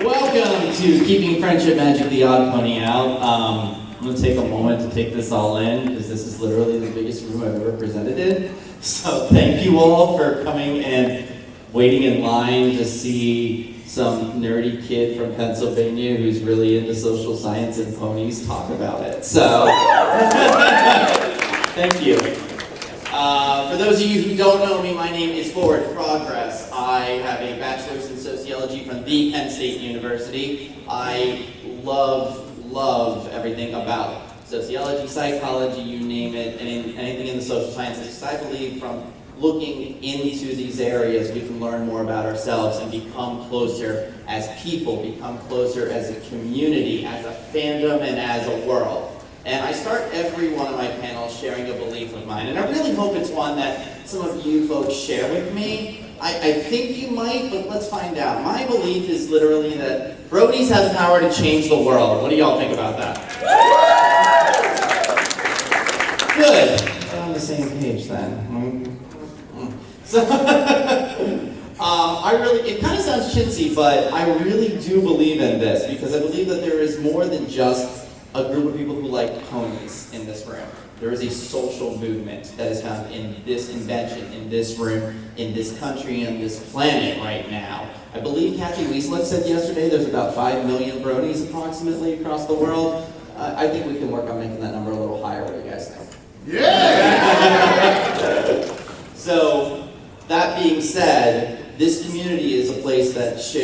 Welcome to Keeping Friendship Magic, the Odd Pony Out. I'm going to take a moment to take this all in, because this is literally the biggest room I've ever presented in. So thank you all for coming and waiting in line to see some nerdy kid from Pennsylvania who's really into social science and ponies talk about it. So, thank you. For those of you who don't know me, my name is Forward Progress. I have a bachelor's in sociology from the Penn State University. I love everything about sociology, psychology, you name it, and anything in the social sciences. I believe from looking into these areas, we can learn more about ourselves and become closer as people, become closer as a community, as a fandom, and as a world. And I start every one of my panels sharing a belief of mine, and I really hope it's one that some of you folks share with me. I think you might, but let's find out. My belief is literally that Bronies have the power to change the world. What do y'all think about that? Good. We're on the same page then. So, it kind of sounds chintzy, but I really do believe in this, because I believe that there is more than just a group of people who like ponies in this room. There is a social movement that is found in this invention, in this room, in this country, and this planet right now. I believe Kathy Wieslick said yesterday there's about 5 million bronies approximately across the world. I think we can work on making that number a little higher. What do you guys think? Yeah! So, that being said, this community is a place that's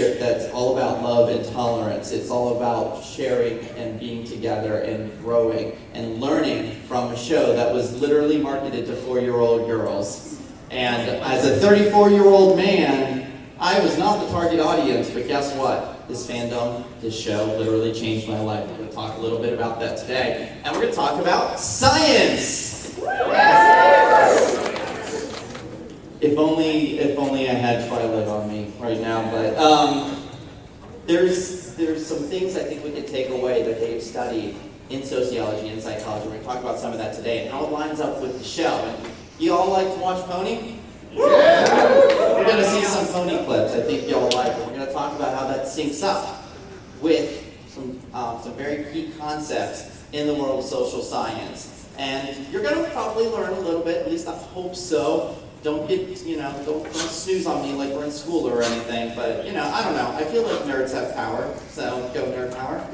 all about love and tolerance. It's all about sharing and being together and growing and learning from a show that was literally marketed to 4-year-old girls. And as a 34-year-old man, I was not the target audience, but guess what? This fandom, this show literally changed my life. We're going to talk a little bit about that today. And we're going to talk about science! If only I had Twilight on me right now, but there's some things I think we can take away that they've studied in sociology and psychology. We're going to talk about some of that today and how it lines up with the show. And you all like to watch Pony? Yeah. We're going to see some Pony clips I think you all like. And we're going to talk about how that syncs up with some very key concepts in the world of social science. And you're going to probably learn a little bit, at least I hope so. Don't get, don't snooze on me like we're in school or anything, but, I don't know. I feel like nerds have power, so go nerd power.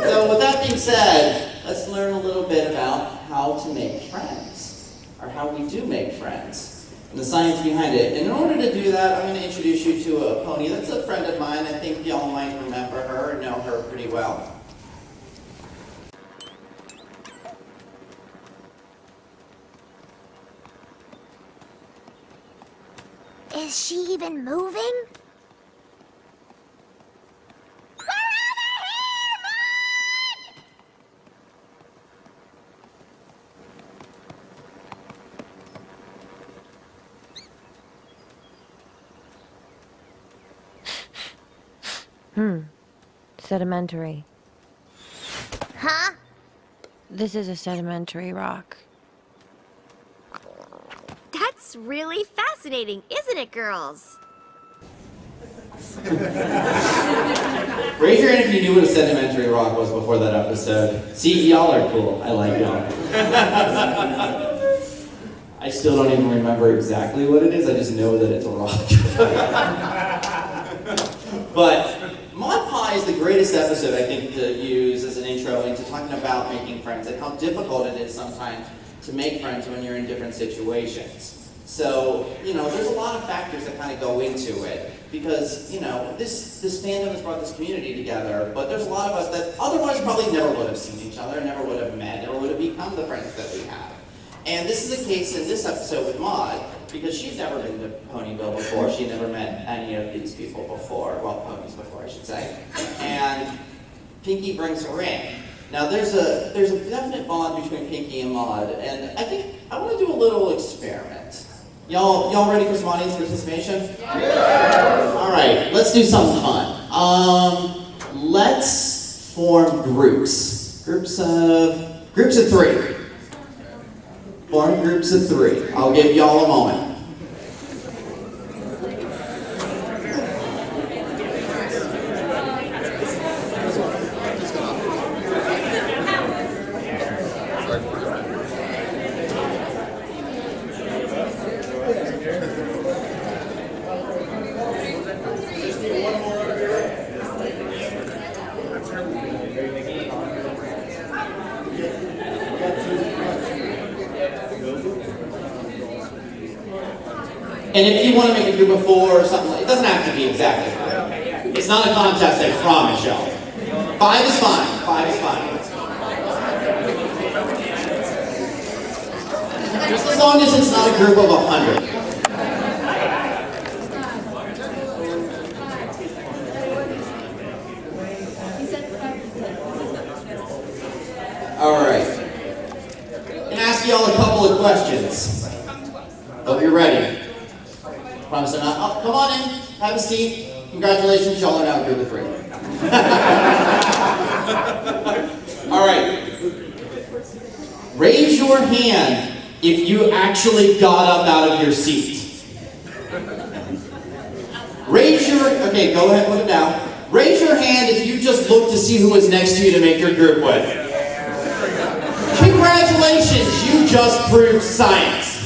So with that being said, let's learn a little bit about how to make friends, or how we do make friends, and the science behind it. And in order to do that, I'm going to introduce you to a pony that's a friend of mine. I think y'all might remember her and know her pretty well. Is she even moving? We're over here, Mud! Sedimentary. Huh? This is a sedimentary rock. That's really fascinating, isn't it, girls? Raise your hand if you knew what a sedimentary rock was before that episode. See, y'all are cool. I like y'all. I still don't even remember exactly what it is. I just know that it's a rock. But Mod Pie is the greatest episode, I think, to use as an intro into talking about making friends and how difficult it is sometimes to make friends when you're in different situations. So, there's a lot of factors that kind of go into it, because, this fandom has brought this community together, but there's a lot of us that otherwise probably never would have seen each other, never would have met, never would have become the friends that we have. And this is the case in this episode with Maud, because she's never been to Ponyville before. She never met any of these people before, well, ponies before, I should say. And Pinky brings her in. Now there's a definite bond between Pinky and Maud, and I think I want to do a little experiment. Y'all ready for some audience participation? Yeah. All right, let's do something fun. Let's form groups. Groups of 3. Form groups of 3. I'll give y'all a moment. And if you want to make a group of 4 or something, it doesn't have to be exactly 5. It's not a contest, I promise y'all. 5 is fine. 5 is fine. Just as long as it's not a group of 100. Alright. I'm going to ask y'all a couple of questions. Hope you're ready. Promise I'm not. Oh, come on in. Have a seat. Congratulations, y'all are now a group of 3. Alright. Raise your hand if you actually got up out of your seat. Okay, go ahead, put it down. Raise your hand if you just looked to see who was next to you to make your group with. Congratulations, you just proved science.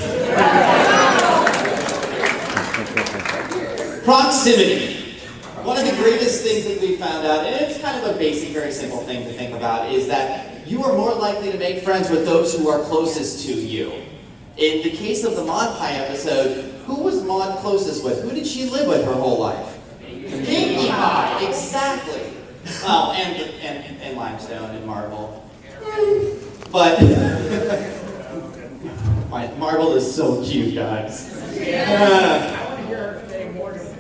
Proximity. One of the greatest things that we found out, and it's kind of a basic, very simple thing to think about, is that you are more likely to make friends with those who are closest to you. In the case of the Maud Pie episode, who was Maud closest with? Who did she live with her whole life? Pinkie Pie, exactly. Well, and limestone and marble. But marble is so cute, guys.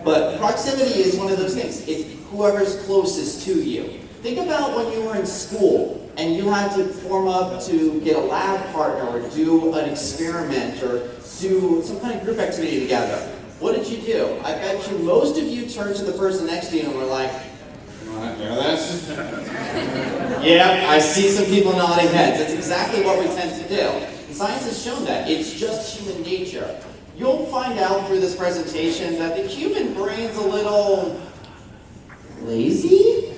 But proximity is one of those things. It's whoever's closest to you. Think about when you were in school and you had to form up to get a lab partner or do an experiment or do some kind of group activity together. What did you do? I bet you most of you turned to the person next to you and were like, "You want to do this?" Yeah, I see some people nodding heads. That's exactly what we tend to do. And science has shown that. It's just human nature. You'll find out through this presentation that the human brain's a little lazy.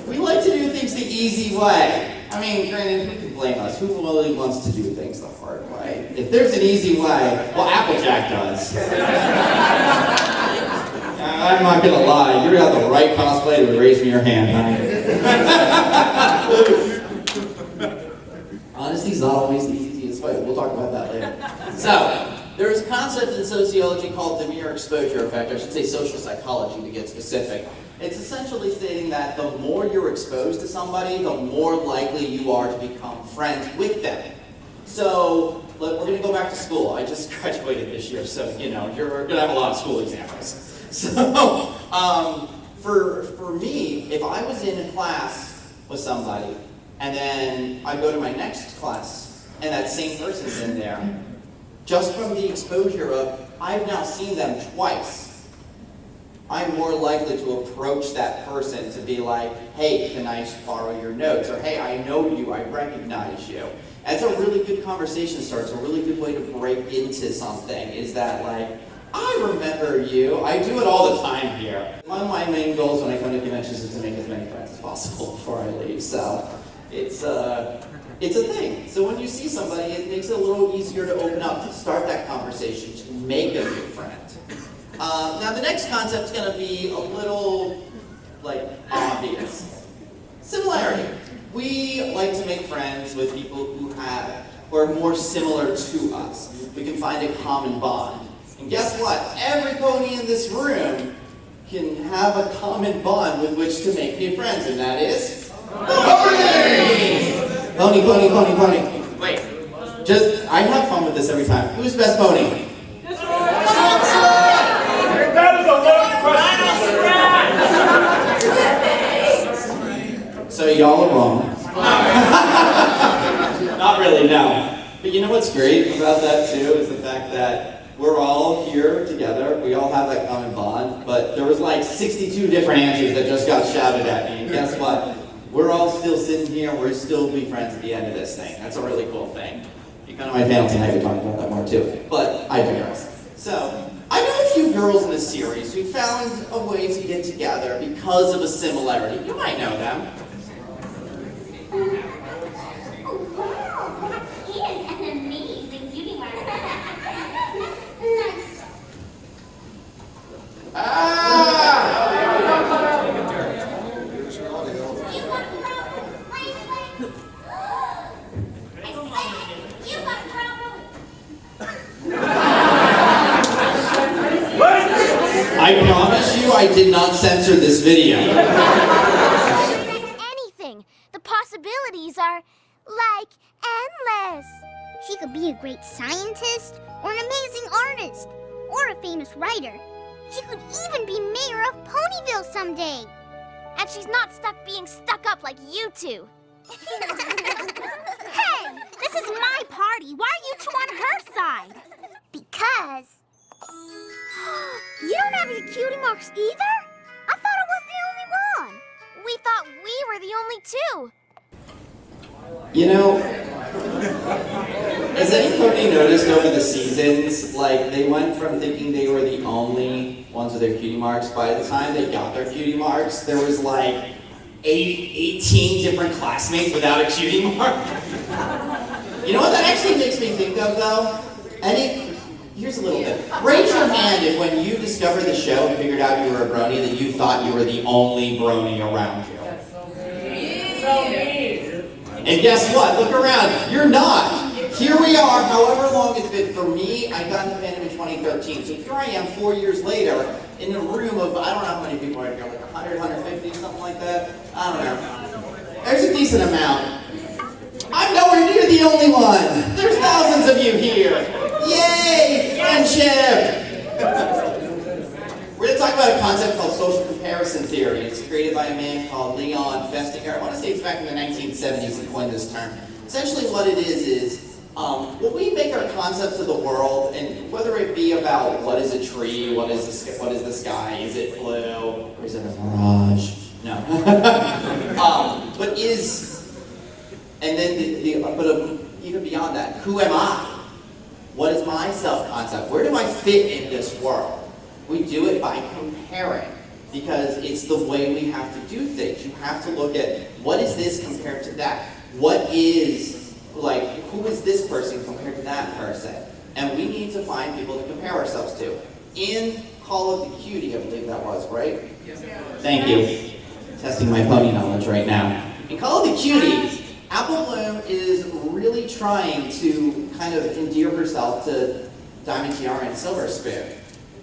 We like to do things the easy way. I mean, granted, who can blame us? Who really wants to do things the hard way? If there's an easy way, well, Applejack does. I'm not gonna lie, you have the right cosplay to raise me your hand, honey. Honesty's not always the easiest way. We'll talk about that later. So, there's a concept in sociology called the mere exposure effect. I should say social psychology to get specific. It's essentially stating that the more you're exposed to somebody, the more likely you are to become friends with them. So, we're going to go back to school. I just graduated this year, so you're going to have a lot of school examples. So, for me, if I was in a class with somebody, and then I go to my next class, and that same person's in there, just from the exposure of, I've now seen them twice, I'm more likely to approach that person to be like, "Hey, can I borrow your notes?" Or, "Hey, I know you, I recognize you." That's a really good conversation starter. It's a really good way to break into something, is that like, "I remember you." I do it all the time here. One of my main goals when I come to conventions is to make as many friends as possible before I leave, so it's a thing. So when you see somebody, it makes it a little easier to open up, to start that conversation, to make a new friend. Now the next concept is going to be a little, obvious. Similarity. We like to make friends with people who are more similar to us. We can find a common bond. And guess what? Every pony in this room can have a common bond with which to make new friends, and that is pony! Pony, pony, pony, pony. Wait, I have fun with this every time. Who's best pony? That is a loaded question. So y'all are wrong. Not really, no. But you know what's great about that too is the fact that we're all here together, we all have that common bond, but there was like 62 different answers that just got shouted at me, and guess what? We're all still sitting here, we're still be friends at the end of this thing. That's a really cool thing. If you come to my panel tonight, we talk about that more too, but I digress. So, I know a few girls in this series who found a way to get together because of a similarity. You might know them. He is an amazing beauty mark. Nice. You got problem. Wait. I said you got problem. I promise you I did not censor this video. Anything. The possibilities are, like, endless. She could be a great scientist, or an amazing artist, or a famous writer. She could even be mayor of Ponyville someday. And she's not stuck being stuck up like you two. Hey, this is my party. Why are you two on her side? Because... You don't have any cutie marks either? I thought I was the only one. We thought we were the only two. You know, has anybody noticed over the seasons, like, they went from thinking they were the only ones with their cutie marks, by the time they got their cutie marks, there was like 18 different classmates without a cutie mark. You know what that actually makes me think of, though? Here's a little bit. Raise your hand if when you discovered the show and figured out you were a brony that you thought you were the only brony around you. And guess what? Look around. You're not. Here we are, however long it's been. For me, I got into fandom in 2013. So here I am 4 years later in a room of, I don't know how many people are here, like 100, 150, something like that. I don't know. There's a decent amount. I'm nowhere near the only one. There's thousands of you here. Yay! Friendship! We're going to talk about a concept called social comparison theory. It's created by a man called Leon Festinger. I want to say it's back in the 1970s he coined this term. Essentially what it is when we make our concepts of the world, and whether it be about what is a tree, what is the sky, is it blue, or is it a mirage? No. Even beyond that, who am I? What is my self-concept? Where do I fit in this world? We do it by comparing, because it's the way we have to do things. You have to look at, what is this compared to that? What is, like, who is this person compared to that person? And we need to find people to compare ourselves to. In Call of the Cutie, I believe that was, right? Yes. Thank you. Testing my pony knowledge right now. In Call of the Cutie, Apple Bloom is really trying to kind of endear herself to Diamond Tiara and Silver Spoon.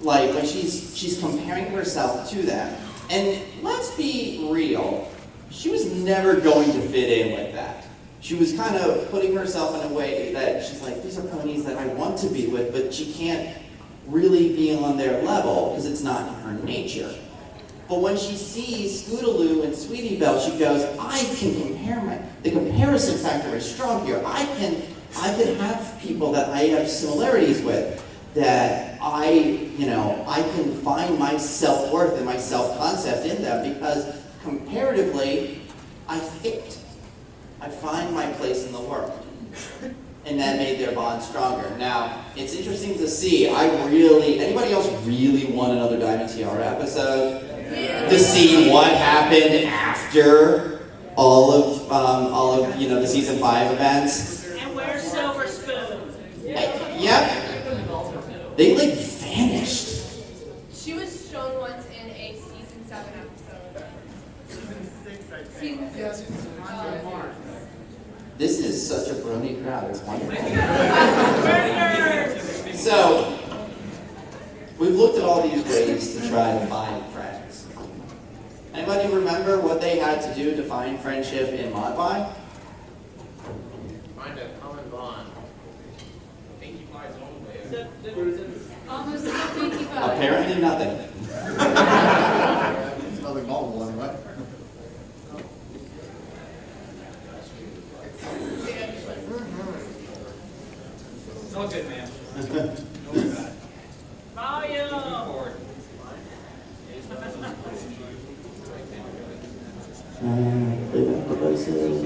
Like she's comparing herself to them. And let's be real, she was never going to fit in with that. She was kind of putting herself in a way that she's like, these are ponies that I want to be with, but she can't really be on their level because it's not in her nature. But when she sees Scootaloo and Sweetie Belle, she goes, I can compare the comparison factor is strong here. I can have people that I have similarities with, that I can find my self-worth and my self-concept in them, because comparatively, I fit. I find my place in the world. And that made their bond stronger. Now, it's interesting to see, anybody else really want another Diamond Tiara episode? To see what happened after all of the season 5 events. And where's Silver Spoon? Yep. They like vanished. She was shown once in a season 7 episode. Season 6, This is such a brony crowd. It's wonderful. So, we've looked at all these ways to try to find friends. Anybody remember what they had to do to find friendship in Modify? Find a common bond. Pinkie Pie's own way. almost a pinky pie. Apparently nothing. It's nothing normal anyway. It's all good, man. Volume! Playback devices.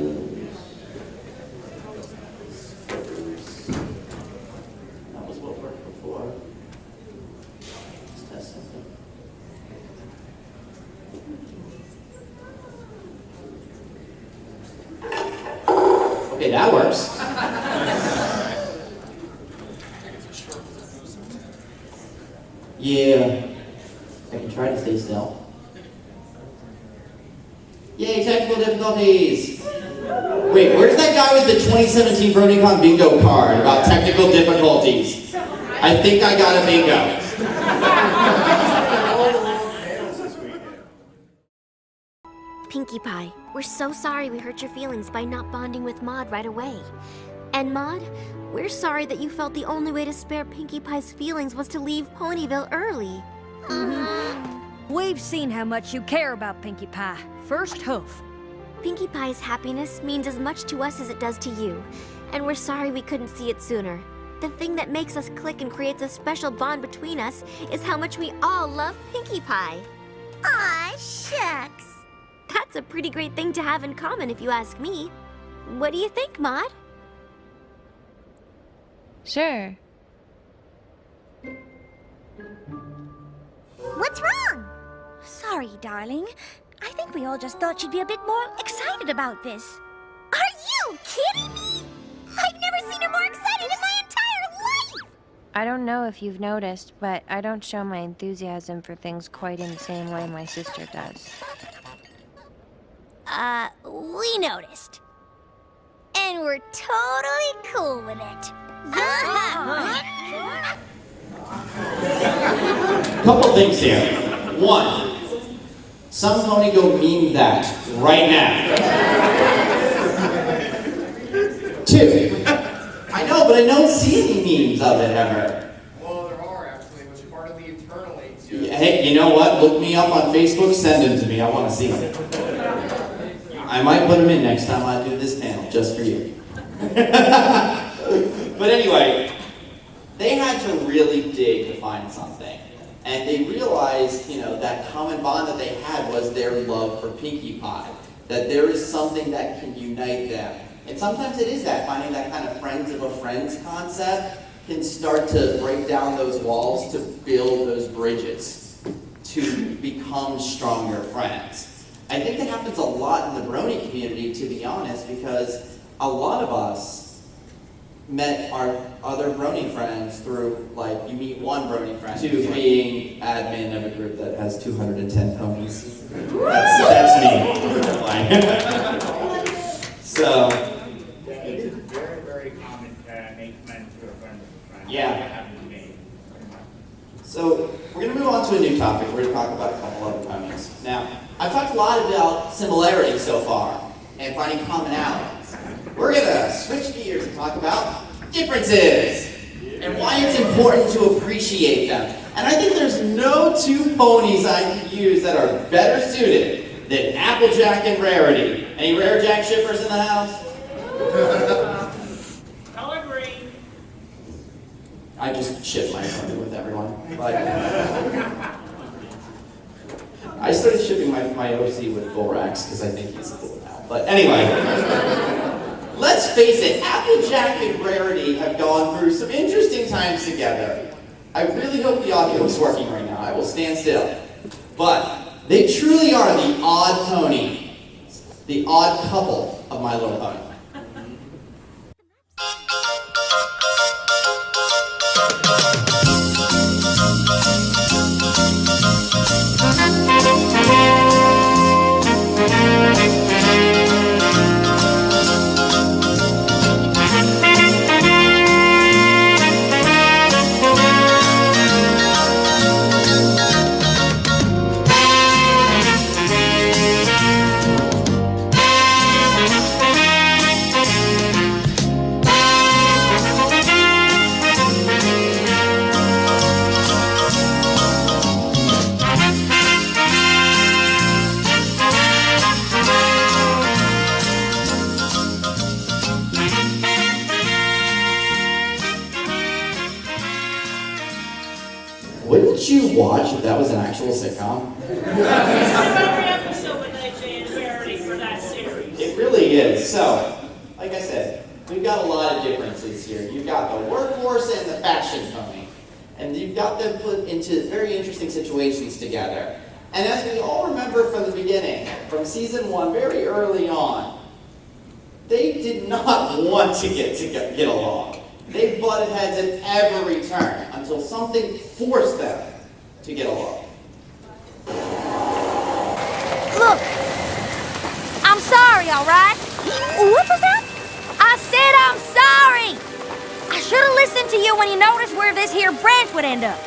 That was what worked before. Let's test something. Okay, that works. Yeah, I can try to stay still. Yay, technical difficulties! Wait, where's that guy with the 2017 BronyCon bingo card about technical difficulties? I think I got a bingo. Pinkie Pie, we're so sorry we hurt your feelings by not bonding with Maud right away. And Maud, we're sorry that you felt the only way to spare Pinkie Pie's feelings was to leave Ponyville early. We've seen how much you care about Pinkie Pie. First hoof. Pinkie Pie's happiness means as much to us as it does to you, and we're sorry we couldn't see it sooner. The thing that makes us click and creates a special bond between us is how much we all love Pinkie Pie. Aw, shucks. That's a pretty great thing to have in common if you ask me. What do you think, Maud? Sure. What's wrong? Sorry, darling. I think we all just thought you'd be a bit more excited about this. Are you kidding me? I've never seen her more excited in my entire life! I don't know if you've noticed, but I don't show my enthusiasm for things quite in the same way my sister does. We noticed. And we're totally cool with it. Couple things here. One, some pony go meme that right now. Two, I know, but I don't see any memes of it ever. Well, there are actually, which are part of the internal aids. Hey, you know what? Look me up on Facebook, send them to me. I want to see them. I might put them in next time I do this panel, just for you. But anyway, they had to really dig to find something. And they realized, that common bond that they had was their love for Pinkie Pie. That there is something that can unite them. And sometimes it is that, finding that kind of friends of a friends concept can start to break down those walls to build those bridges, to become stronger friends. I think that happens a lot in the Brony community, to be honest, because a lot of us met our other Brony friends through, you meet one Brony friend, to being admin of a group that has 210 ponies. That's me. So. It's very, very common to make friends to a friend of a friend. Yeah. So we're going to move on to a new topic. We're going to talk about a couple other ponies. Now, I've talked a lot about similarities so far and finding commonalities. We're going to switch gears and talk about differences and why it's important to appreciate them. And I think there's no two ponies I can use that are better suited than Applejack and Rarity. Any Rarejack shippers in the house? Color green. I just ship my pony with everyone. I started shipping my OC with Borax because I think he's cool now. But anyway, let's face it, Applejack and Rarity have gone through some interesting times together. I really hope the audio is working right now. I will stand still. But they truly are the odd pony, the odd couple of My Little Pony. Wouldn't you watch if that was an actual sitcom? Every episode with AJ and Rarity for that series. It really is. So, like I said, we've got a lot of differences here. You've got the workhorse and the fashion pony. And you've got them put into very interesting situations together. And as we all remember from the beginning, from season 1, very early on, they did not want to get along. They butted heads at every turn until something forced them to get along. Look, I'm sorry, all right? What was that? I said I'm sorry. I should have listened to you when you noticed where this here branch would end up.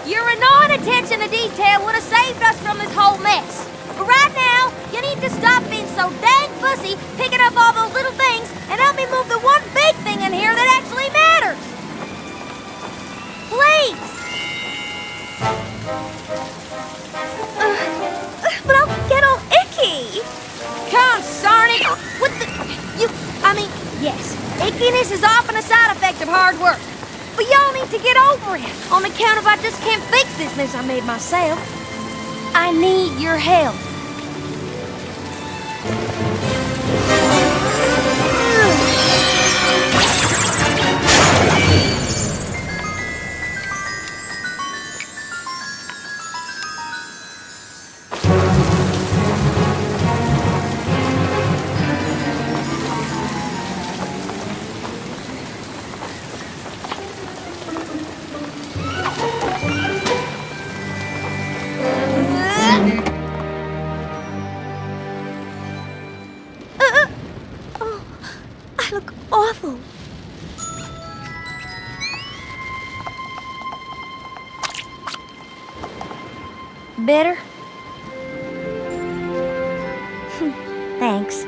Your annoying attention to detail would have saved us from this whole mess. But right now, you need to stop But I'll get all icky. Consarn it! What the... yes, ickiness is often a side effect of hard work. But y'all need to get over it, on account of I just can't fix this mess I made myself. I need your help. I look awful. Better? Thanks.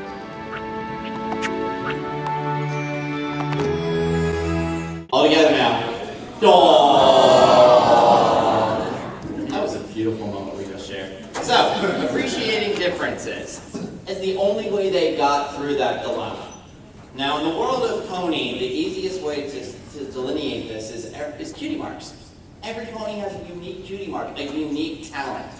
All together now. Aww. That was a beautiful moment we just shared. So, appreciating differences is the only way they got through that dilemma. Now, in the world of pony, the easiest way to delineate this is cutie marks. Every pony has a unique cutie mark, a unique talent.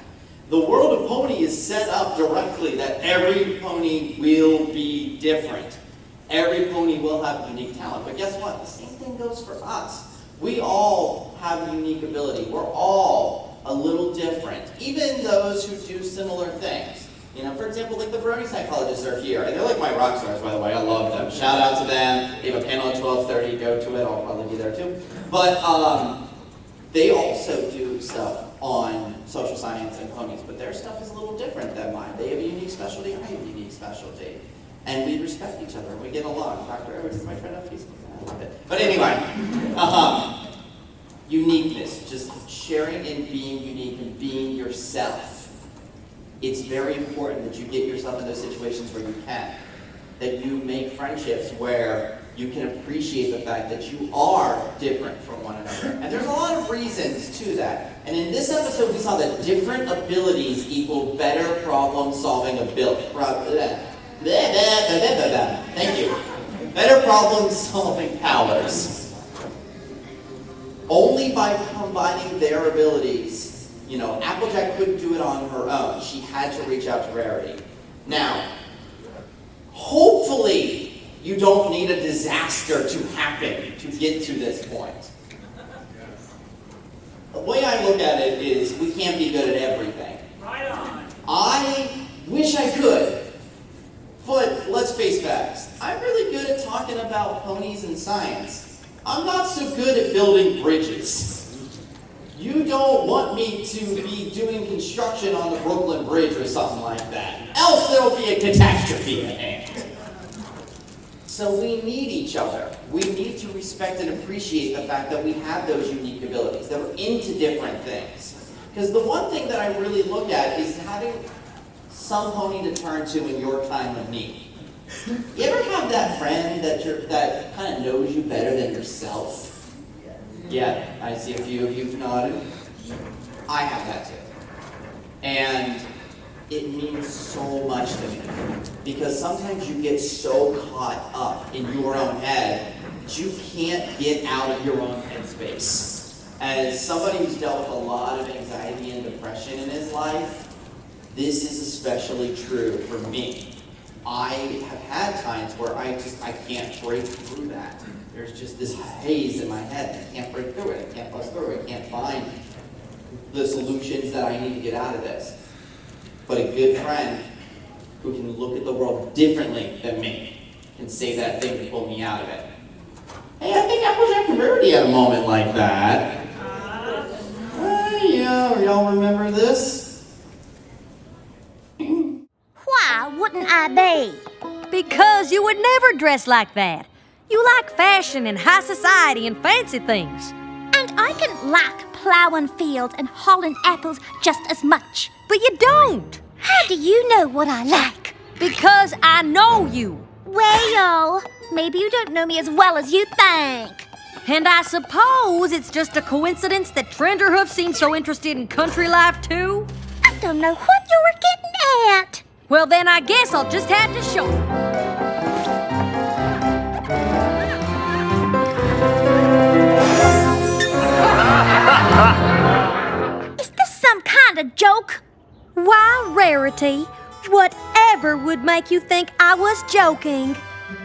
The world of pony is set up directly that every pony will be different. Every pony will have a unique talent, but guess what? The same thing goes for us. We all have a unique ability. We're all a little different, even those who do similar things. You know, for example, like the Brony psychologists are here, and they're like my rock stars, by the way. I love them. Shout out to them. They have a panel at 12:30. Go to it. I'll probably be there too. But they also do stuff on social science and ponies, but their stuff is a little different than mine. They have a unique specialty. I have a unique specialty. And we respect each other, and we get along. Dr. Edwards is my friend on Facebook, and I love it. But anyway, uniqueness, just sharing and being unique and being yourself. It's very important that you get yourself in those situations where you can. That you make friendships where you can appreciate the fact that you are different from one another. And there's a lot of reasons to that. And in this episode, we saw that different abilities equal better problem-solving ability. Thank you. Better problem-solving powers. Only by combining their abilities. You know, Applejack couldn't do it on her own. She had to reach out to Rarity. Now, hopefully, you don't need a disaster to happen to get to this point. The way I look at it is, we can't be good at everything. Right on. I wish I could. But let's face facts. I'm really good at talking about ponies and science. I'm not so good at building bridges. You don't want me to be doing construction on the Brooklyn Bridge or something like that. Else there'll be a catastrophe at hand. So we need each other. We need to respect and appreciate the fact that we have those unique abilities, that we're into different things. Because the one thing that I really look at is having some pony to turn to in your time of need. You ever have that friend that kind of knows you better than yourself? Yeah, I see a few of you nodded. I have that too. And it means so much to me. Because sometimes you get so caught up in your own head that you can't get out of your own headspace. As somebody who's dealt with a lot of anxiety and depression in his life, this is especially true for me. I have had times where I can't break through that. There's just this haze in my head. I can't break through it. I can't bust through it. I can't find the solutions that I need to get out of this. But a good friend who can look at the world differently than me can say that thing to pull me out of it. Hey, I think Applejack and Rarity had a moment like that. Yeah, y'all remember this? Why wouldn't I be? Because you would never dress like that. You like fashion and high society and fancy things. And I can like plowing fields and hauling apples just as much. But you don't. How do you know what I like? Because I know you. Well, maybe you don't know me as well as you think. And I suppose it's just a coincidence that Trenderhoof seems so interested in country life, too? I don't know what you were getting at. Well, then I guess I'll just have to show you. Is this some kind of joke? Why, Rarity, whatever would make you think I was joking?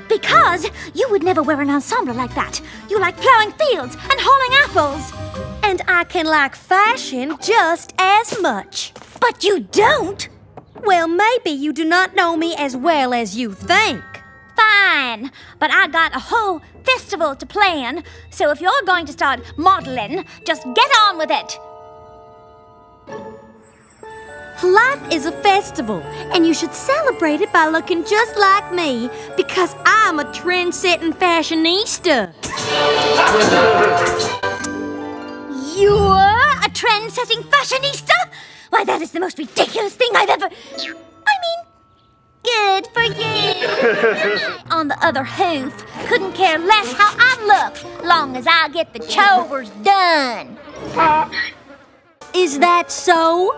Because you would never wear an ensemble like that. You like plowing fields and hauling apples. And I can like fashion just as much. But you don't. Well, maybe you do not know me as well as you think. Fine, but I got a whole festival to plan, so if you're going to start modeling, just get on with it. Life is a festival, and you should celebrate it by looking just like me, because I'm a trend-setting fashionista. You're a trend-setting fashionista? Why, that is the most ridiculous thing I've ever... good for you. On the other hoof, couldn't care less how I look, long as I get the chores done. Is that so?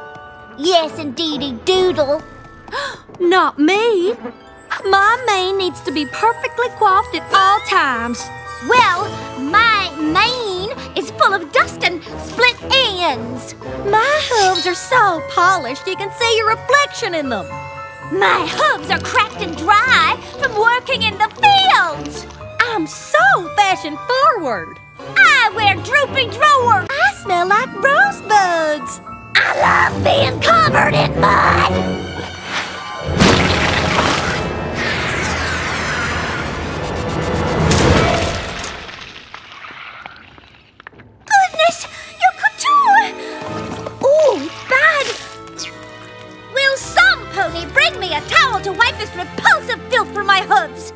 Yes, indeedy doodle. Not me. My mane needs to be perfectly coiffed at all times. Well, my mane is full of dust and split ends. My hooves are so polished you can see your reflection in them. My hooves are cracked and dry from working in the fields. I'm so fashion forward. I wear droopy drawers. I smell like rosebuds. I love being covered in mud. Goodness, your couture! Ooh, it's bad. Will some pony bring me a towel to wipe this repulsive filth from my hooves?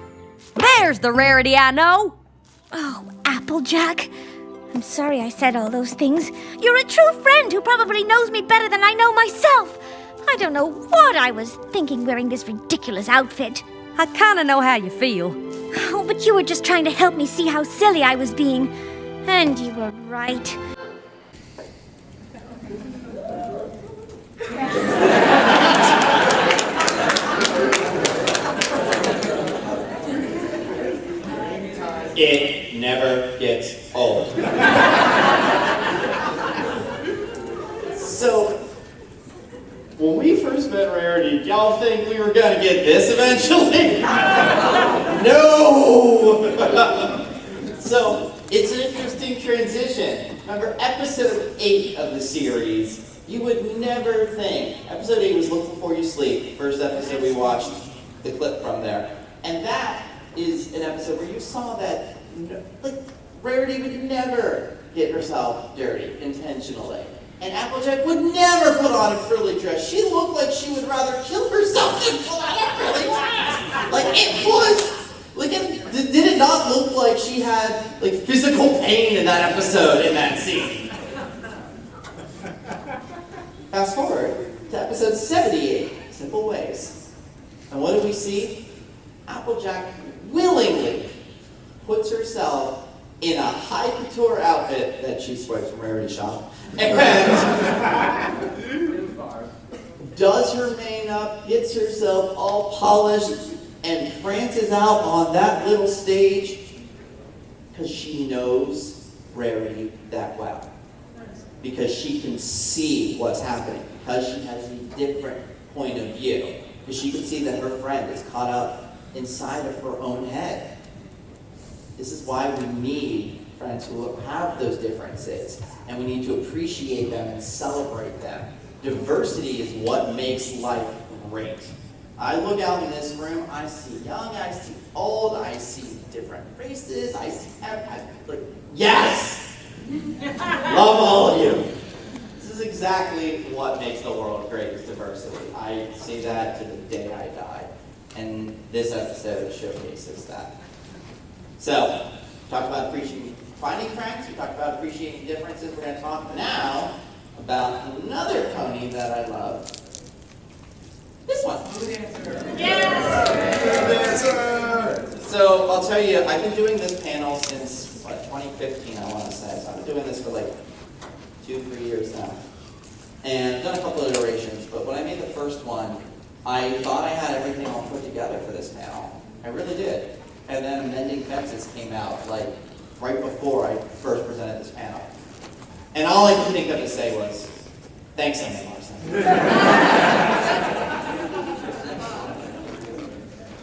There's the Rarity I know. Oh, Applejack. I'm sorry I said all those things. You're a true friend who probably knows me better than I know myself. I don't know what I was thinking wearing this ridiculous outfit. I kind of know how you feel. Oh, but you were just trying to help me see how silly I was being. And you were right. It never gets old. So, when we first met Rarity, did y'all think we were gonna get this eventually? No! So, it's an interesting transition. Remember, episode 8 of the series, you would never think. Episode 8 was Look Before You Sleep, first episode we watched, the clip from there. And that is an episode where you saw that, like, Rarity would never get herself dirty intentionally. And Applejack would never put on a frilly dress. She looked like she would rather kill herself than put on a frilly dress. Like, it was, like, did it not look like she had, like, physical pain in that episode, in that scene? Fast forward to episode 78, Simple Ways. And what do we see? Applejack willingly puts herself in a high couture outfit that she swipes from Rarity Shop, and does her mane up, gets herself all polished, and prances out on that little stage because she knows Rarity that well. Because she can see what's happening, because she has a different point of view, because she can see that her friend is caught up inside of her own head. This is why we need friends who have those differences, and we need to appreciate them and celebrate them. Diversity is what makes life great. I look out in this room, I see young, I see old, I see different races, I see like, yes! Love all of you. This is exactly what makes the world great, is diversity. I see that to the day I die. And this episode showcases that. So, we talked about finding friends, we talked about appreciating differences. We're going to talk now about another pony that I love. This one. Yes! So, I'll tell you, I've been doing this panel since 2015, I want to say. So I've been doing this for like 2-3 years now. And I've done a couple of iterations, but when I made the first one, I thought I had everything all put together for this panel. I really did. And then Mending Fences came out like right before I first presented this panel. And all I could think of to say was, thanks, Emily Larson.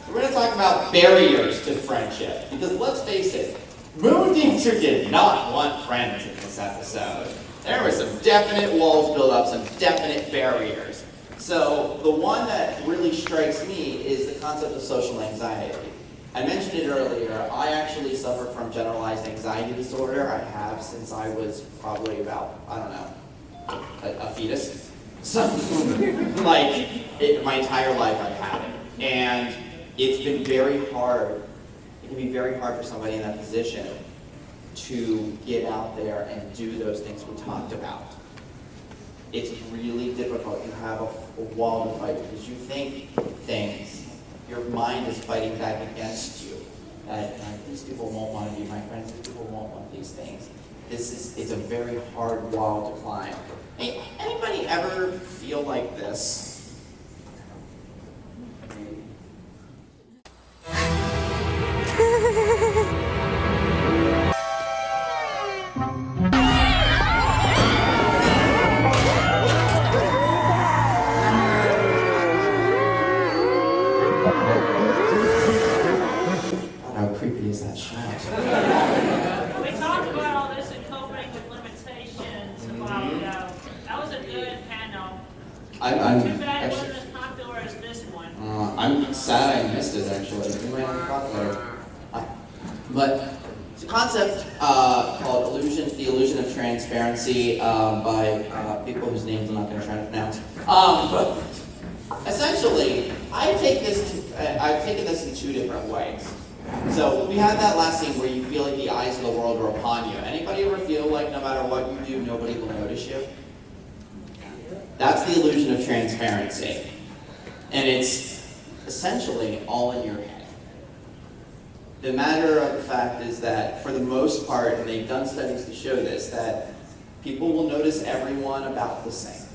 We're going to talk about barriers to friendship. Because let's face it, Moondancer did not want friends in this episode. There were some definite walls built up, some definite barriers. So the one that really strikes me is the concept of social anxiety. I mentioned it earlier, I actually suffer from generalized anxiety disorder. I have since I was probably about, I don't know, a fetus. So, like, my entire life I've had it. And it's been very hard, it can be very hard for somebody in that position to get out there and do those things we talked about. It's really difficult. You have a wall to fight because you think things. Your mind is fighting back against you. That these people won't want to be my friends. These people won't want these things. It's a very hard wall to climb. Hey, anybody ever feel like this? How creepy is that shot? We talked about all this and coping with limitations a while ago. That was a good panel. I'm Too bad it actually, wasn't as popular as this one. I'm sad I missed it actually. It might not be popular. But it's a concept called the illusion of transparency by people whose names I'm not going to try to pronounce. But essentially, I've taken this in 2 different ways. So we had that last scene where you feel like the eyes of the world are upon you. Anybody ever feel like no matter what you do, nobody will notice you? That's the illusion of transparency. And it's essentially all in your head. The matter of the fact is that for the most part, and they've done studies to show this, that people will notice everyone about the same.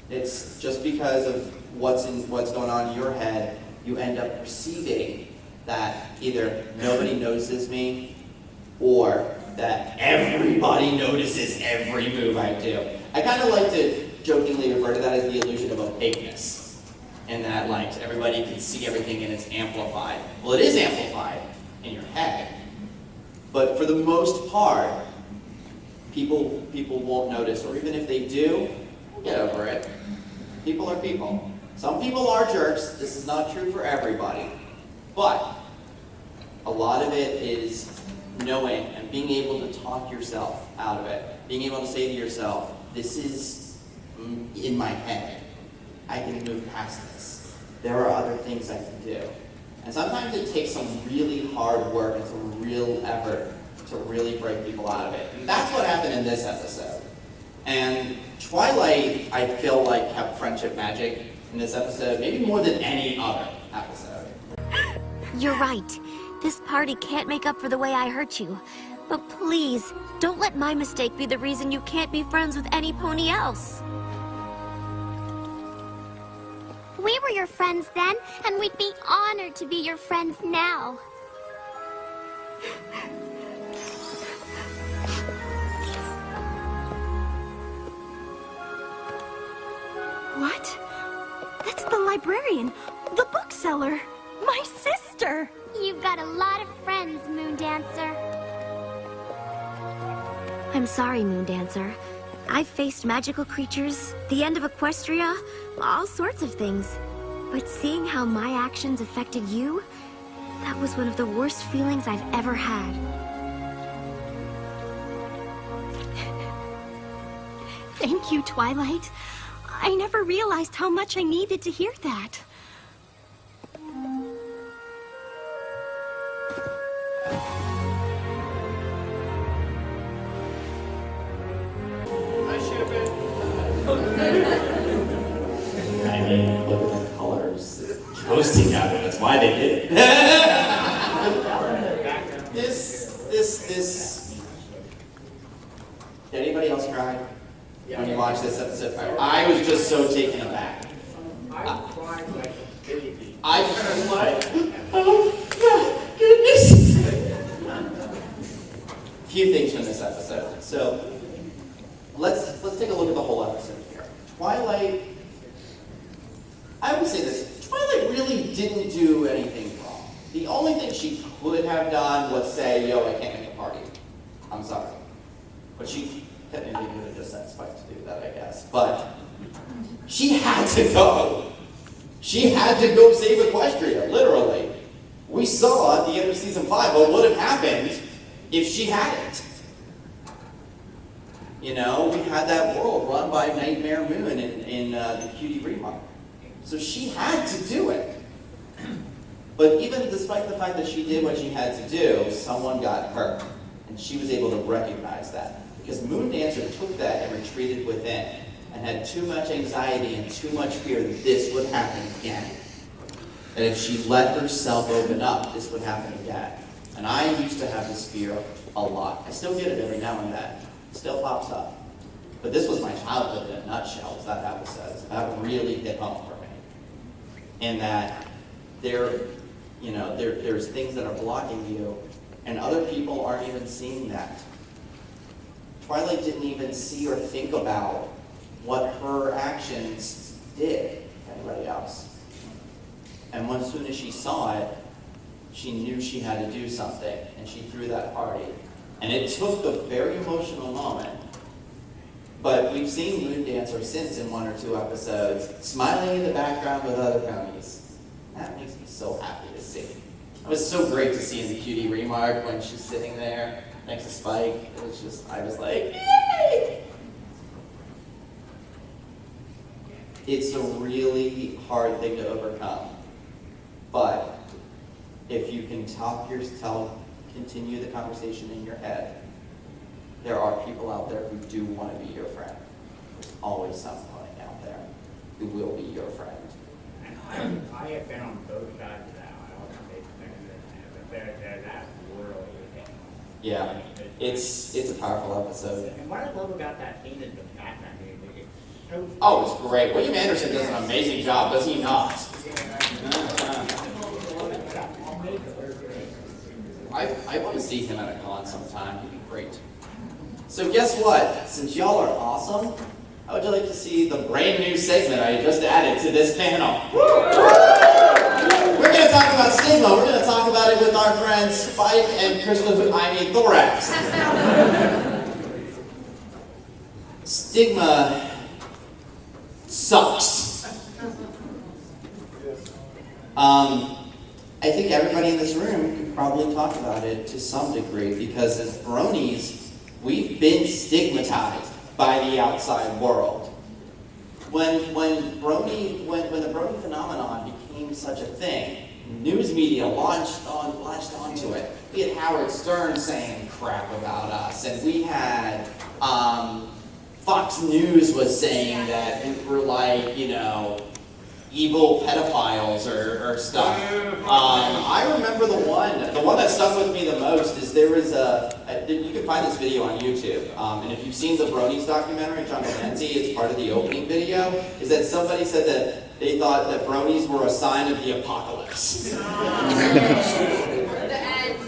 It's just because of what's going on in your head, you end up perceiving that either nobody notices me or that everybody notices every move I do. I kind of like to jokingly refer to that as the illusion of opaqueness, and that like everybody can see everything and it's amplified. Well, it is amplified in your head, but for the most part, people won't notice, or even if they do, get over it. People are people. Some people are jerks. This is not true for everybody. But a lot of it is knowing and being able to talk yourself out of it. Being able to say to yourself, this is in my head. I can move past this. There are other things I can do. And sometimes it takes some really hard work and some real effort to really break people out of it. And that's what happened in this episode. And Twilight, I feel like, kept friendship magic in this episode, maybe more than any other episode. You're right. This party can't make up for the way I hurt you. But please, don't let my mistake be the reason you can't be friends with any pony else. We were your friends then, and we'd be honored to be your friends now. What? That's the librarian, the bookseller, my sister. You've got a lot of friends, Moondancer. I'm sorry, Moondancer. I've faced magical creatures, the end of Equestria, all sorts of things. But seeing how my actions affected you, that was one of the worst feelings I've ever had. Thank you, Twilight. I never realized how much I needed to hear that. I mean, look at the colors coasting out of it. That's why they did it. This watch this episode prior. I was just so taken aback. I cried like a baby. I was like, oh my goodness. Few things from this episode. So let's take a look at the whole episode here. Twilight, I would say this, Twilight really didn't do anything wrong. The only thing she could have done was say, yo, I can't make a party. I'm sorry. But she technically could have just sent Spike to do that, I guess. But she had to go. She had to go save Equestria, literally. We saw at the end of season 5 what would have happened if she hadn't. You know, we had that world run by Nightmare Moon in the Cutie Remark. So she had to do it. But even despite the fact that she did what she had to do, someone got hurt. And she was able to recognize that. Because Moon Dancer took that and retreated within. And had too much anxiety and too much fear that this would happen again. That if she let herself open up, this would happen again. And I used to have this fear a lot. I still get it every now and then. It still pops up. But this was my childhood in a nutshell, was that episode. That really hit home for me. And that there's things that are blocking you, and other people aren't even seeing that. Twilight didn't even see or think about what her actions did to anybody else. And as soon as she saw it, she knew she had to do something, and she threw that party. And it took a very emotional moment. But we've seen Moon Dancer since in 1 or 2 episodes, smiling in the background with other ponies. That makes me so happy to see. It was so great to see in the Cutie Remark when she's sitting there next to Spike. It was just, I was like, yay! It's a really hard thing to overcome. But if you can continue the conversation in your head, there are people out there who do want to be your friend. There's always someone out there who will be your friend. And I have been on both sides of that. I don't think that world. Yeah, it's a powerful episode. And what I love about that scene is the fact that it's so. Oh, it's great. William Anderson does an amazing job, does he not? I want to see him at a con sometime. He'd be great. So guess what? Since y'all are awesome, how would you like to see the brand new segment I just added to this panel? We're going to talk about Stigma. We're going to talk about it with our friends Spike and Thorax. Stigma sucks. I think everybody in this room could probably talk about it to some degree, because as bronies, we've been stigmatized by the outside world. When the brony phenomenon became such a thing, news media latched onto it. We had Howard Stern saying crap about us, and we had Fox News was saying that we were like, evil pedophiles or stuff. I remember the one that stuck with me the most is there was you can find this video on YouTube, and if you've seen the Bronies documentary, John Mackenzie, it's part of the opening video, is that somebody said that they thought that bronies were a sign of the apocalypse. The end.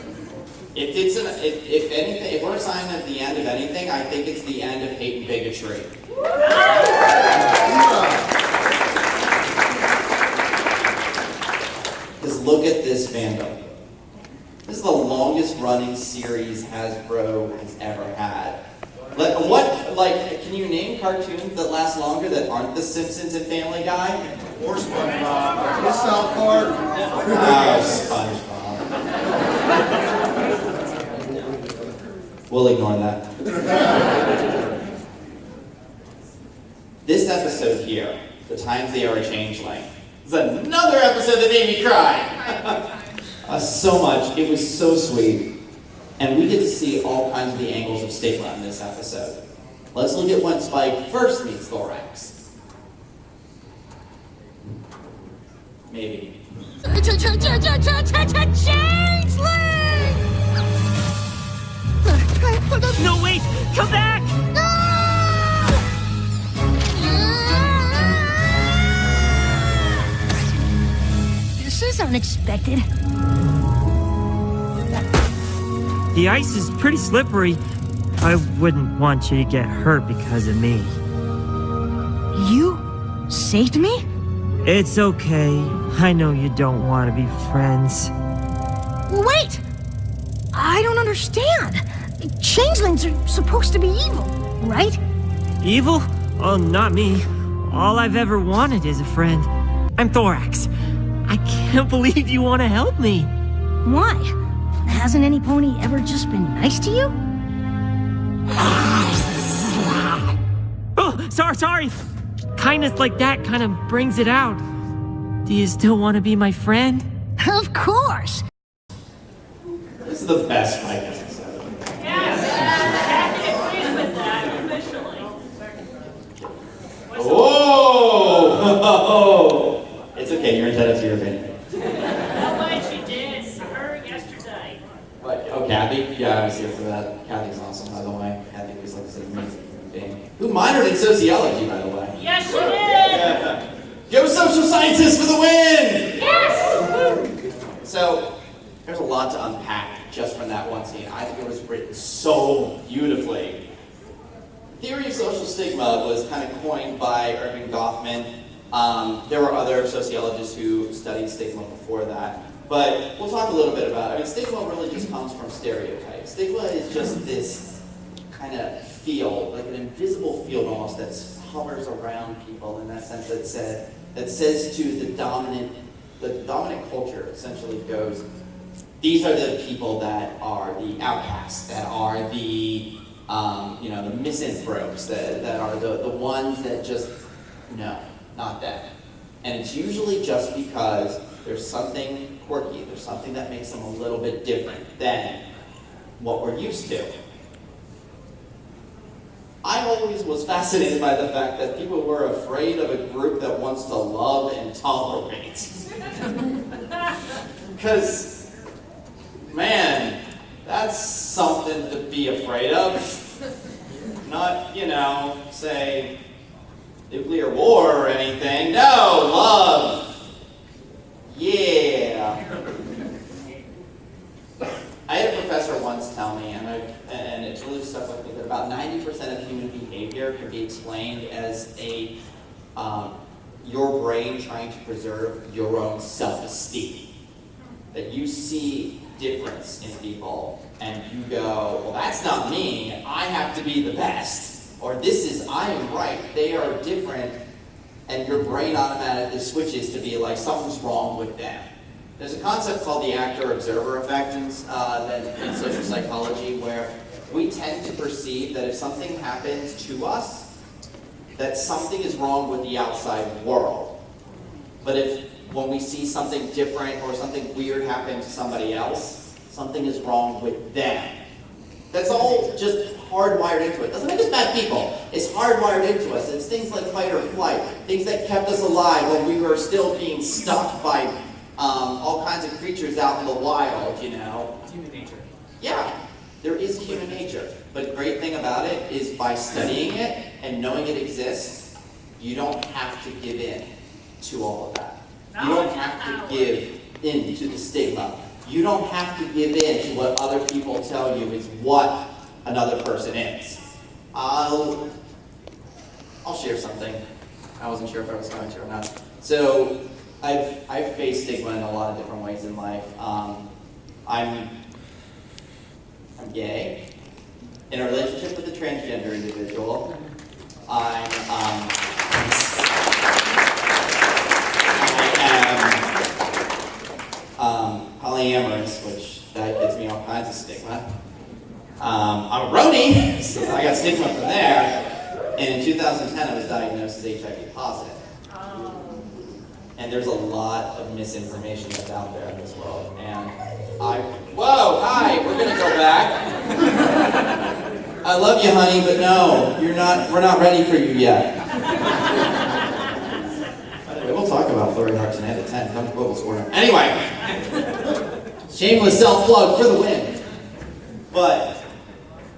If we're a sign of the end of anything, I think it's the end of hate and bigotry. Because look at this fandom. This is the longest running series Hasbro has ever had. Can you name cartoons that last longer that aren't The Simpsons and Family Guy? Or SpongeBob. Or South Park. Oh, SpongeBob. We'll ignore that. This episode here, The Times They Are a Changeling, is another episode that made me cry. So much. It was so sweet. And we get to see all kinds of the angles of Stigma in this episode. Let's look at when Spike first meets Thorax. Maybe. No, wait! Come back! unexpected. The ice is pretty slippery. I wouldn't want you to get hurt because of me. You saved me? It's okay. I know you don't want to be friends. Wait! I don't understand. Changelings are supposed to be evil, right? Evil? Oh, not me. All I've ever wanted is a friend. I'm Thorax. I can't believe you want to help me. Why? Hasn't any pony ever just been nice to you? Oh, sorry. Kindness like that kind of brings it out. Do you still want to be my friend? Of course. This is the best fight episode. Yes, Kathy agrees with that officially. Whoa! It's okay, you're entitled to your opinion. No way she did. I heard her yesterday. What? Oh, Kathy? Yeah, I was here for that. Kathy's awesome, by the way. Kathy was like an amazing human being. Who minored in sociology, by the way. Yes, she did. Yeah. Go social scientists for the win! Yes! So, there's a lot to unpack just from that one scene. I think it was written so beautifully. The theory of social stigma was kind of coined by Erving Goffman. There were other sociologists who studied stigma before that. But we'll talk a little bit about it. I mean, stigma really just comes from stereotypes. Stigma is just this kind of field, like an invisible field almost, that hovers around people in that sense that says to the dominant culture essentially goes, these are the people that are the outcasts, that are the the misanthropes, that are the ones that just, no, not them. And it's usually just because there's something quirky, there's something that makes them a little bit different than what we're used to. I always was fascinated by the fact that people were afraid of a group that wants to love and tolerate. Because, man, that's something to be afraid of. Not, say, nuclear war or anything. No, love. Yeah. I had a professor once tell me, and it's really stuff like that, about 90% of human behavior can be explained as your brain trying to preserve your own self-esteem. That you see difference in people, and you go, well, that's not me, I have to be the best. Or this is, I am right, they are different, and your brain automatically switches to be like, something's wrong with them. There's a concept called the actor-observer effect in social psychology, where we tend to perceive that if something happens to us, that something is wrong with the outside world. But when we see something different or something weird happen to somebody else, something is wrong with them. That's all just hardwired into it. Doesn't make us bad people. It's hardwired into us. It's things like fight or flight, things that kept us alive when we were still being stuck by all kinds of creatures out in the wild, Human nature. Yeah, there is human nature. But the great thing about it is by studying it and knowing it exists, you don't have to give in to all of that. You don't have to give in to the stigma. You don't have to give in to what other people tell you is what another person is. I'll share something. I wasn't sure if I was going to or not. So I've faced stigma in a lot of different ways in life. I'm gay, in a relationship with a transgender individual. I am polyamorous, which that gets me all kinds of stigma. I'm a Brony, so I got stigma from there. And in 2010, I was diagnosed as HIV positive. And there's a lot of misinformation that's out there in this world. And whoa, hi, we're gonna go back. I love you, honey, but no, we're not ready for you yet. Anyway, we'll talk about Flurry Hearts and Head at 10, come to Global Square. Anyway, shameless self-plug for the win. But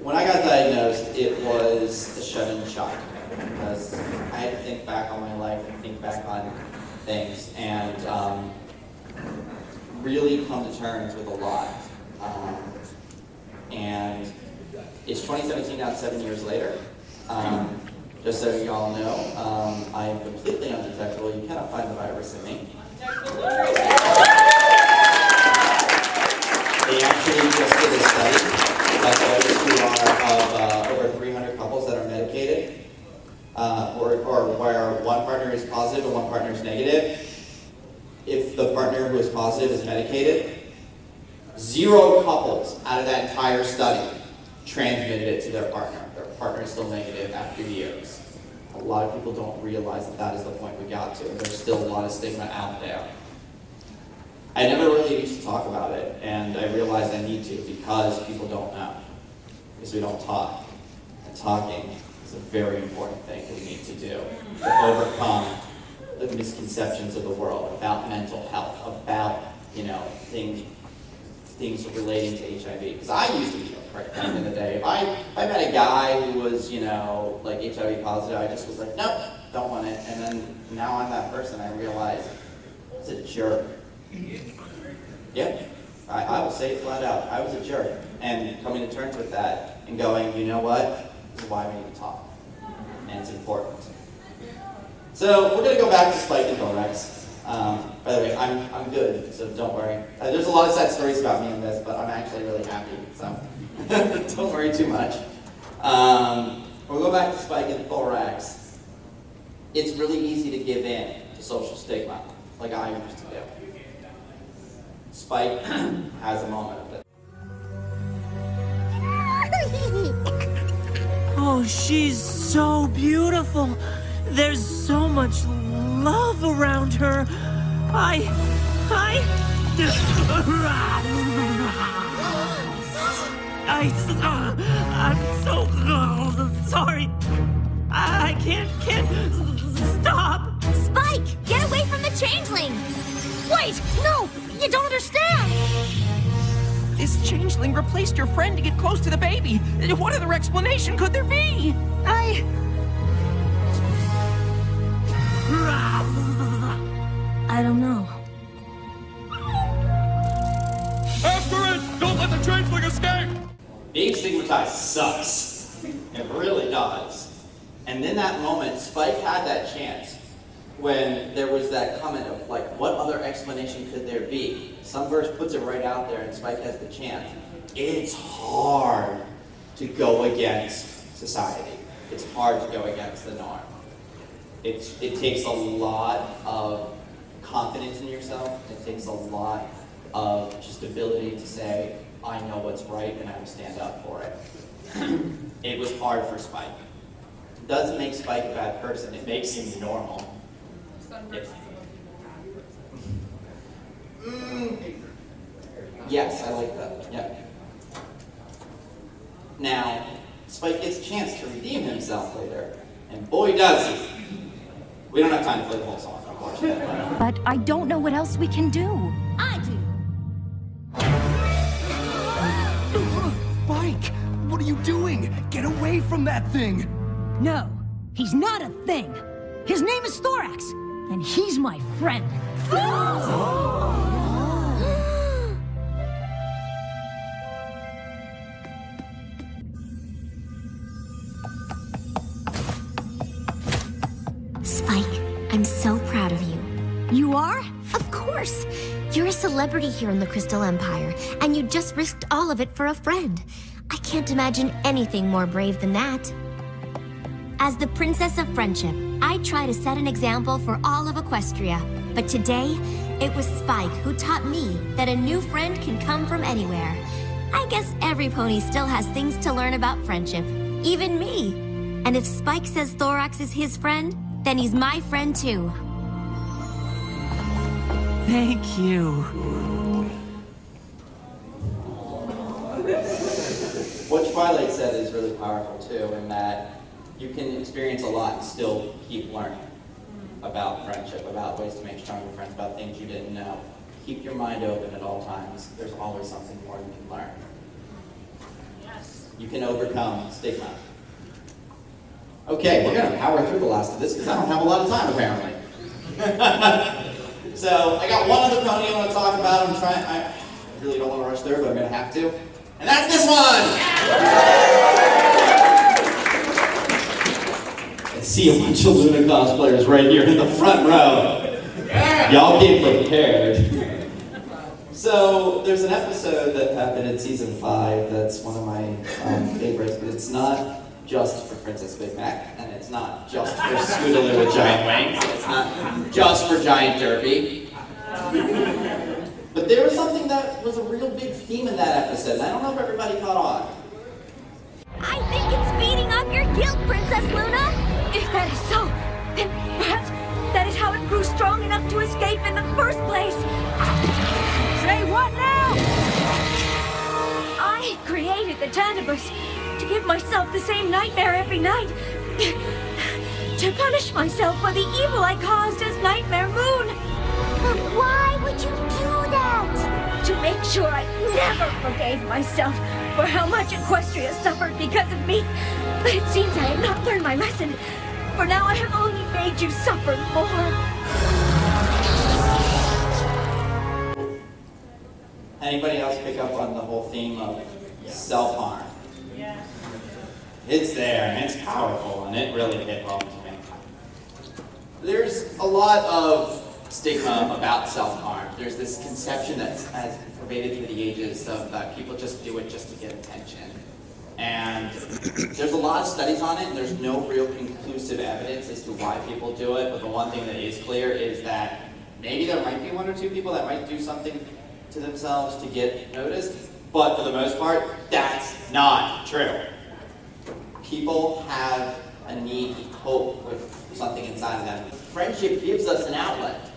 when I got diagnosed, it was a sudden shock. Because I had to think back on my life and think back on things. And really come to terms with a lot. And it's 2017 now, 7 years later. Just so you all know, I am completely undetectable. You cannot find the virus in me. They actually just did a study that of over 300 couples that are medicated, or where one partner is positive and one partner is negative. If the partner who is positive is medicated, 0 couples out of that entire study transmitted it to their partner. Their partner is still negative after years. A lot of people don't realize that that is the point we got to. There's still a lot of stigma out there. I never really used to talk about it, and I realized I need to because people don't know. Because we don't talk. And talking is a very important thing that we need to do to overcome the misconceptions of the world about mental health, about, things relating to HIV. Because I used to be a prick back in the day. If I met a guy who was, like HIV positive, I just was like, nope, don't want it. And then now I'm that person. I realize I was a jerk. Yeah, I will say it flat out. I was a jerk. And coming to terms with that and going, you know what? This is why we need to talk. And it's important. So we're going to go back to Spike and Thorax. By the way, I'm good, so don't worry. There's a lot of sad stories about me in this, but I'm actually really happy, so don't worry too much. We'll go back to Spike and Thorax. It's really easy to give in to social stigma, like I used to do. Spike has a moment of it. Oh, she's so beautiful. There's so much love around her. I'm so sorry. I can't stop. Spike, get away from the changeling! Wait, no, you don't understand. This changeling replaced your friend to get close to the baby. What other explanation could there be? I don't know. After it! Don't let the changeling escape! Being stigmatized sucks. It really does. And in that moment, Spike had that chance when there was that comment of, like, what other explanation could there be? Some verse puts it right out there and Spike has the chance. It's hard to go against society. It's hard to go against the norm. It takes a lot of confidence in yourself. It takes a lot of just ability to say, I know what's right and I will stand up for it. It was hard for Spike. It doesn't make Spike a bad person. It makes him normal. Yes, I like that. Yeah. Now, Spike gets a chance to redeem himself later, and boy does he. We don't have time to play the whole song, unfortunately. But I don't know what else we can do. I do. Spike, what are you doing? Get away from that thing. No, he's not a thing. His name is Thorax, and he's my friend. Spike, I'm so proud of you. You are? Of course! You're a celebrity here in the Crystal Empire, and you just risked all of it for a friend. I can't imagine anything more brave than that. As the Princess of Friendship, I try to set an example for all of Equestria. But today, it was Spike who taught me that a new friend can come from anywhere. I guess every pony still has things to learn about friendship, even me. And if Spike says Thorax is his friend, then he's my friend too. Thank you. What Twilight said is really powerful too, in that you can experience a lot and still keep learning about friendship, about ways to make stronger friends, about things you didn't know. Keep your mind open at all times. There's always something more you can learn. Yes. You can overcome stigma. Okay, we're going to power through the last of this because I don't have a lot of time, apparently. So I got one other pony I want to talk about. I really don't want to rush through, but I'm going to have to. And that's this one! I see a bunch of Luna cosplayers right here in the front row. Y'all get prepared. So there's an episode that happened in season 5 that's one of my favorites, but it's not just for Princess Big Mac, and it's not just for Scootaloo with giant wings, and it's not just for Giant Derby. But there was something that was a real big theme in that episode, and I don't know if everybody caught on. I think it's feeding off your guilt, Princess Luna. If that is so, then perhaps that is how it grew strong enough to escape in the first place. Say what now? I created the Tandibus to give myself the same nightmare every night. To punish myself for the evil I caused as Nightmare Moon. But why would you do that? To make sure I never forgave myself for how much Equestria suffered because of me. But it seems I have not learned my lesson. For now I have only made you suffer more. Anybody else pick up on the whole theme of self-harm? Yeah. It's there, and it's powerful, and it really hit home to me. There's a lot of stigma about self-harm. There's this conception that has pervaded through the ages of that people just do it just to get attention. And there's a lot of studies on it, and there's no real conclusive evidence as to why people do it, but the one thing that is clear is that maybe there might be 1 or 2 people that might do something to themselves to get noticed, but for the most part, that's not true. People have a need to cope with something inside of them. Friendship gives us an outlet.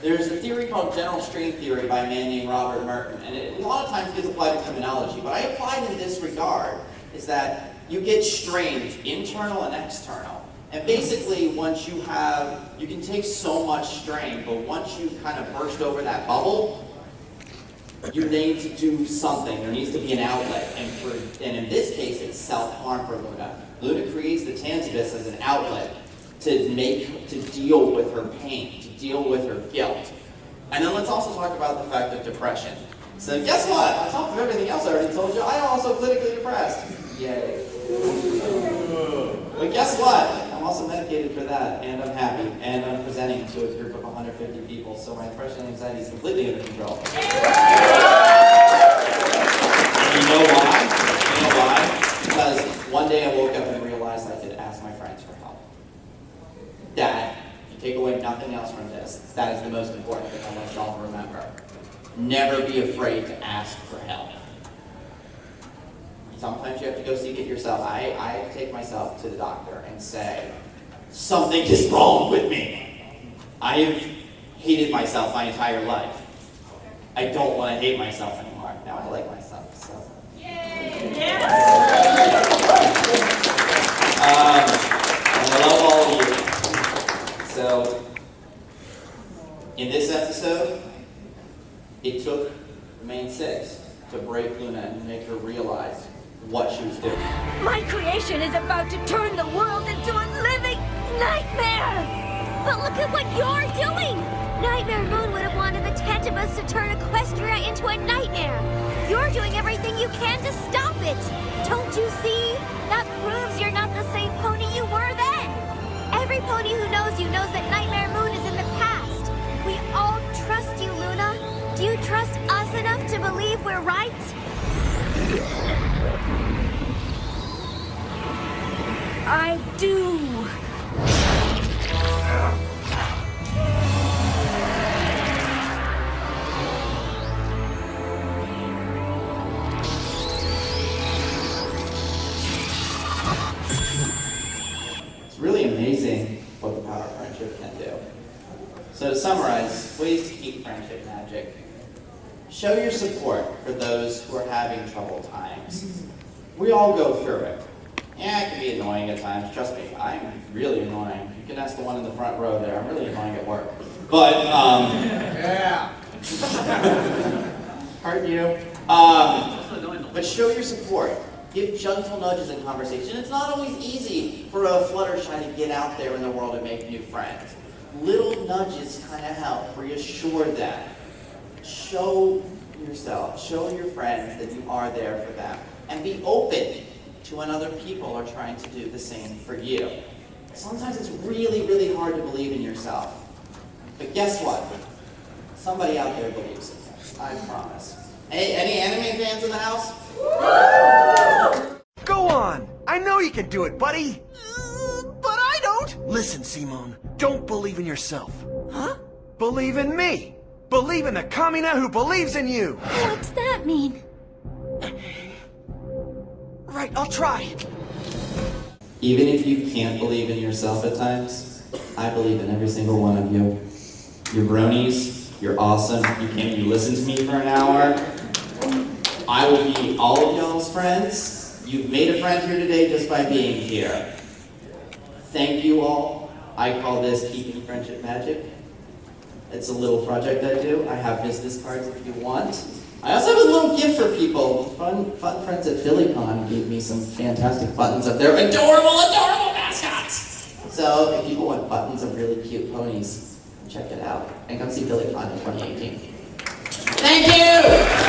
There's a theory called general strain theory by a man named Robert Merton, and it a lot of times gets applied to criminology, but I apply it in this regard, is that you get strains, internal and external. And basically, once you can take so much strain, but once you kind of burst over that bubble, you need to do something. There needs to be an outlet. And in this case, it's self-harm for Luna. Luna creates the Tandibus as an outlet to deal with her pain, to deal with her guilt. And then let's also talk about the fact of depression. So guess what? On top of everything else I already told you, I am also clinically depressed. Yay. But guess what? I'm also medicated for that, and I'm happy, and I'm presenting to a group of 150 people, so my depression and anxiety is completely under control. And you know why? You know why? Because one day I woke up and realized I could ask my friends for help. That, if you take away nothing else from this, that is the most important thing I want y'all to remember. Never be afraid to ask for help. Sometimes you have to go seek it yourself. I take myself to the doctor and say, something is wrong with me. I have hated myself my entire life. I don't want to hate myself anymore. Now I like myself, so. Yay! Yeah. And I love all of you. So, in this episode, it took the main 6 to break Luna and make her realize what she was doing. My creation is about to turn the world into a living nightmare! But look at what you're doing! Nightmare Moon would have wanted the Tandibus to turn Equestria into a nightmare. You're doing everything you can to stop it. Don't you see? That proves you're not the same pony you were then. Every pony who knows you knows that Nightmare Moon is in the past. We all trust you, Luna. Do you trust us enough to believe we're right? I do. It's really amazing what the power of friendship can do. So to summarize, ways to keep friendship magic. Show your support for those who are having troubled times. We all go through it. Yeah, it can be annoying at times. Trust me, I'm really annoying. You can ask the one in the front row there. I'm really annoying at work. But, yeah. Heard you. But show your support. Give gentle nudges in conversation. It's not always easy for a Fluttershy to get out there in the world and make new friends. little nudges kind of help, reassure them. Show yourself, show your friends that you are there for them. And be open to when other people are trying to do the same for you. Sometimes it's really, really hard to believe in yourself. But guess what? Somebody out there believes it. I promise. Hey, any anime fans in the house? Go on! I know you can do it, buddy! But I don't! Listen, Simone, don't believe in yourself. Huh? Believe in me! Believe in the Kamina who believes in you! What's that mean? Right, I'll try. Even if you can't believe in yourself at times, I believe in every single one of you. You're bronies, you're awesome, you listen to me for an hour. I will be all of y'all's friends. You've made a friend here today just by being here. Thank you all. I call this Keeping Friendship Magic. It's a little project I do. I have business cards if you want. I also have a little gift for people. Fun friends at BronyCon gave me some fantastic buttons of their adorable mascots. So if people want buttons of really cute ponies, check it out. And come see BronyCon in 2018. Thank you!